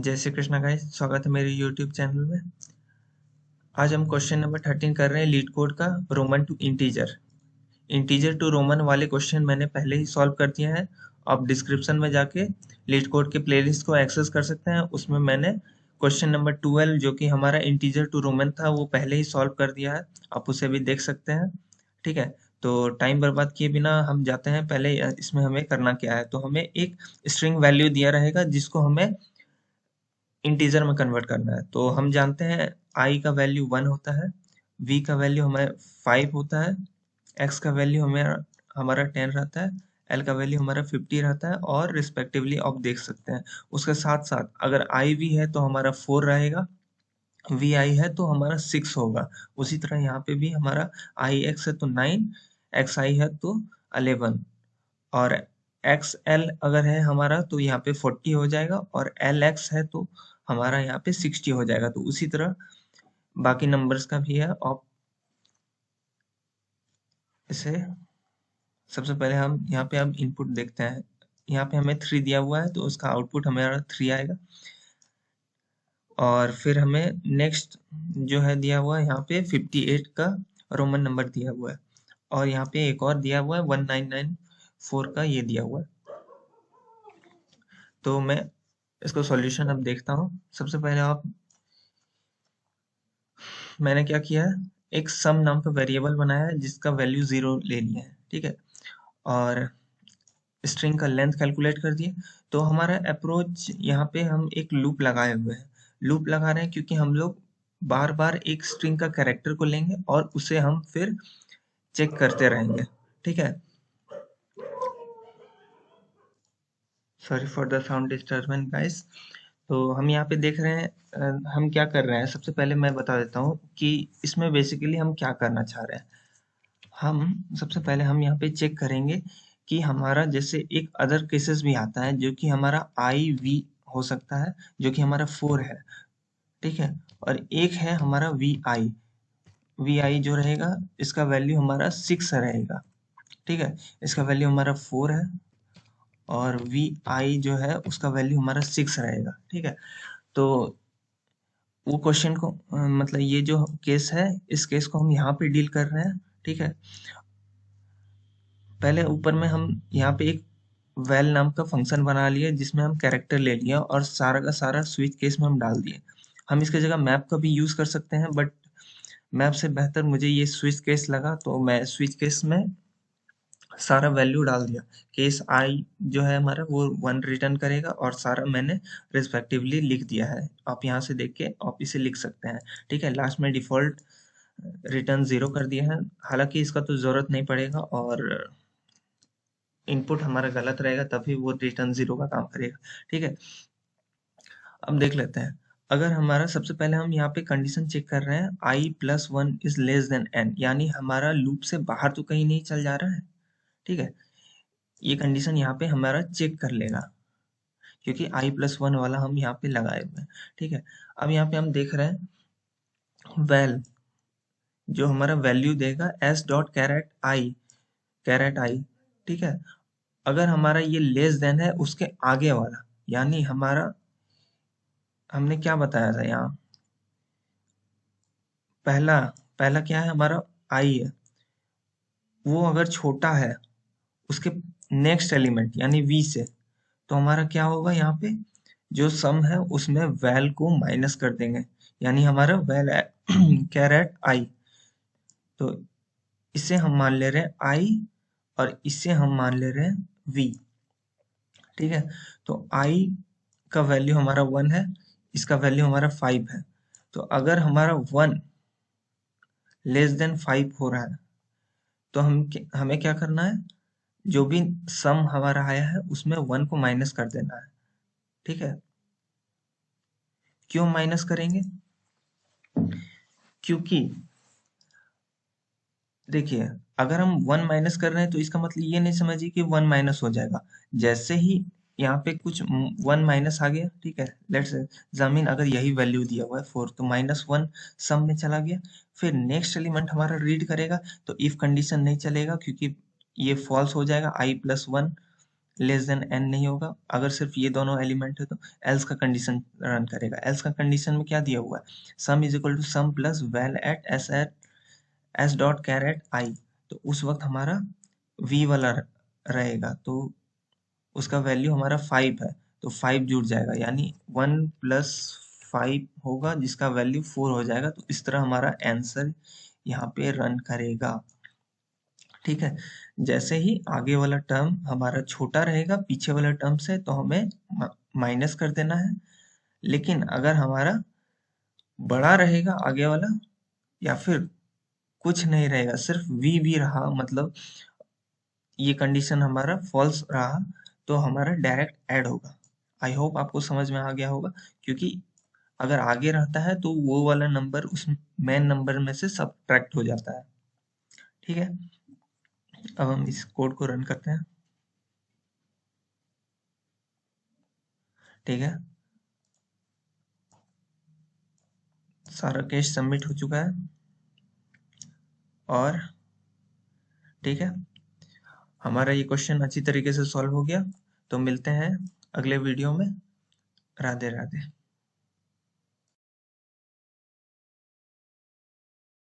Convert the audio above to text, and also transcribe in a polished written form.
जय श्री कृष्णा गाइस, स्वागत है मेरे यूट्यूब चैनल में। आज हम क्वेश्चन नंबर 13 कर रहे हैं लीड कोड का, Roman to integer. Integer to Roman वाले क्वेश्चन मैंने पहले ही सॉल्व कर दिया है। आप डिस्क्रिप्शन में जाके लीड कोड के प्लेलिस्ट को एक्सेस कर सकते हैं। उसमें मैंने क्वेश्चन नंबर 12 जो कि हमारा इंटीजर टू रोमन था वो पहले ही सॉल्व कर दिया है, आप उसे भी देख सकते हैं। ठीक है, तो टाइम बर्बाद किए बिना हम जाते हैं। पहले इसमें हमें करना क्या है, तो हमें एक स्ट्रिंग वैल्यू दिया रहेगा जिसको हमें इंटीजर में कन्वर्ट करना है। तो हम जानते हैं i का वैल्यू 1 होता है, v का वैल्यू हमारा 5 होता है, x का वैल्यू हमारा 10 रहता है, l का वैल्यू हमारा 50 रहता है और रिस्पेक्टिवली आप देख सकते हैं। उसके साथ साथ अगर iv है तो हमारा 4 रहेगा, vi है तो हमारा 6 होगा। उसी तरह यहाँ पे भी हमारा ix है तो 9, xi है तो 11 और XL अगर है हमारा तो यहाँ पे 40 हो जाएगा और LX है तो हमारा यहाँ पे 60 हो जाएगा। तो उसी तरह बाकी नंबर्स का भी है। और इसे सबसे पहले हम यहाँ पे अब इनपुट देखते हैं। यहाँ पे हमें 3 दिया हुआ है तो उसका आउटपुट हमारा 3 आएगा। और फिर हमें नेक्स्ट जो है दिया हुआ है यहाँ पे 58 का रोमन नंबर दिया हुआ है और यहाँ पे एक और दिया हुआ है 1994 का ये दिया हुआ है। तो मैं इसको सॉल्यूशन अब देखता हूँ। सबसे पहले मैंने क्या किया है, एक सम नाम का वेरिएबल बनाया है जिसका वैल्यू 0 ले लिया है। ठीक है, और स्ट्रिंग का लेंथ कैलकुलेट कर दिए। तो हमारा अप्रोच यहाँ पे हम एक लूप लगाए हुए हैं। लूप लगा रहे हैं क्योंकि हम लोग बार बार एक स्ट्रिंग का कैरेक्टर को लेंगे और उसे हम फिर चेक करते रहेंगे। ठीक है, sorry for the sound disturbance guys. तो हम यहाँ पे देख रहे हैं हम क्या कर रहे हैं। सबसे पहले मैं बता देता हूँ कि इसमें बेसिकली हम क्या करना चाह रहे हैं। हम सबसे पहले हम यहाँ पे चेक करेंगे कि हमारा जैसे एक अदर केसेस भी आता है जो कि हमारा आई वी हो सकता है, जो कि हमारा 4 है। ठीक है, और एक है हमारा वी आई जो रहेगा इसका वैल्यू हमारा 6 रहेगा। ठीक है, इसका वैल्यू हमारा 4 है और वी आई जो है उसका वैल्यू हमारा 6 रहेगा। ठीक है, तो वो क्वेश्चन को मतलब ये जो केस है इस केस को हम यहाँ पे डील कर रहे हैं। ठीक है, पहले ऊपर में हम यहाँ पे एक वैल नाम का फंक्शन बना लिए जिसमें हम कैरेक्टर ले लिए और सारा का सारा स्विच केस में हम डाल दिए। हम इसके जगह मैप का भी यूज कर सकते हैं बट मैप से बेहतर मुझे ये स्विच केस लगा, तो मैं स्विच केस में सारा वैल्यू डाल दिया। केस आई जो है हमारा वो 1 रिटर्न करेगा और सारा मैंने रिस्पेक्टिवली लिख दिया है। आप यहाँ से देख के आप इसे लिख सकते हैं। ठीक है, लास्ट में डिफॉल्ट रिटर्न 0 कर दिया है, हालांकि इसका तो जरूरत नहीं पड़ेगा और इनपुट हमारा गलत रहेगा तभी वो रिटर्न 0 का काम करेगा। ठीक है, अब देख लेते हैं। अगर हमारा सबसे पहले हम यहाँ पे कंडीशन चेक कर रहे हैं i+1 is less than n, यानी हमारा लूप से बाहर तो कहीं नहीं चल जा रहा है। ठीक है, ये कंडीशन यहाँ पे हमारा चेक कर लेगा क्योंकि i+1 वाला हम यहाँ पे लगाए हुए हैं। ठीक है, अब यहाँ पे हम देख रहे हैं वैल जो हमारा वैल्यू देगा s.caret i। ठीक है, अगर हमारा ये लेस देन है उसके आगे वाला, यानी हमारा हमने क्या बताया था यहाँ, पहला पहला क्या है हमारा आई है, वो अगर छोटा है उसके नेक्स्ट एलिमेंट यानी वी से, तो हमारा क्या होगा, यहाँ पे जो सम है उसमें वैल को माइनस कर देंगे, यानी हमारा वैल कैरेट आई। तो इसे हम मान ले रहे हैं आई और इसे हम मान ले रहे हैं वी। ठीक है, तो आई का वैल्यू हमारा 1 है, इसका वैल्यू हमारा 5 है। तो अगर हमारा 1 लेस देन 5 हो रहा है तो हमें क्या करना है, जो भी सम हमारा आया है उसमें 1 को माइनस कर देना है। ठीक है, क्यों माइनस करेंगे, क्योंकि देखिए अगर हम 1 माइनस कर रहे हैं तो इसका मतलब ये नहीं समझिए कि 1 माइनस हो जाएगा। जैसे ही यहाँ पे कुछ 1 माइनस आ गया, ठीक है, लेट्स जमीन अगर यही वैल्यू दिया हुआ है 4 तो -1 सम में चला गया। फिर नेक्स्ट एलिमेंट हमारा रीड करेगा तो इफ कंडीशन नहीं चलेगा क्योंकि ये फॉल्स हो जाएगा, i+1 लेस देन n नहीं होगा। अगर सिर्फ ये दोनों एलिमेंट है तो एल्स का कंडीशन रन करेगा। एल्स का कंडीशन में क्या दिया हुआ है, sum is equal to sum plus val at S dot caret I. तो उस वक्त हमारा v वाला रहेगा, तो उसका वैल्यू हमारा 5 है, तो 5 जुड़ जाएगा, यानी 1 प्लस 5 होगा जिसका वैल्यू 4 हो जाएगा। तो इस तरह हमारा आंसर यहाँ पे रन करेगा। ठीक है, जैसे ही आगे वाला टर्म हमारा छोटा रहेगा पीछे वाला टर्म से, तो हमें माइनस कर देना है। लेकिन अगर हमारा बड़ा रहेगा आगे वाला, या फिर कुछ नहीं रहेगा, सिर्फ वी रहा, मतलब ये कंडीशन हमारा फॉल्स रहा, तो हमारा डायरेक्ट ऐड होगा। आई होप आपको समझ में आ गया होगा, क्योंकि अगर आगे रहता है तो वो वाला नंबर उस मेन नंबर में से सबट्रैक्ट हो जाता है। ठीक है, अब हम इस कोड को रन करते हैं। ठीक है, सारा केस सबमिट हो चुका है। और ठीक है, हमारा ये क्वेश्चन अच्छी तरीके से सॉल्व हो गया। तो मिलते हैं अगले वीडियो में। राधे राधे।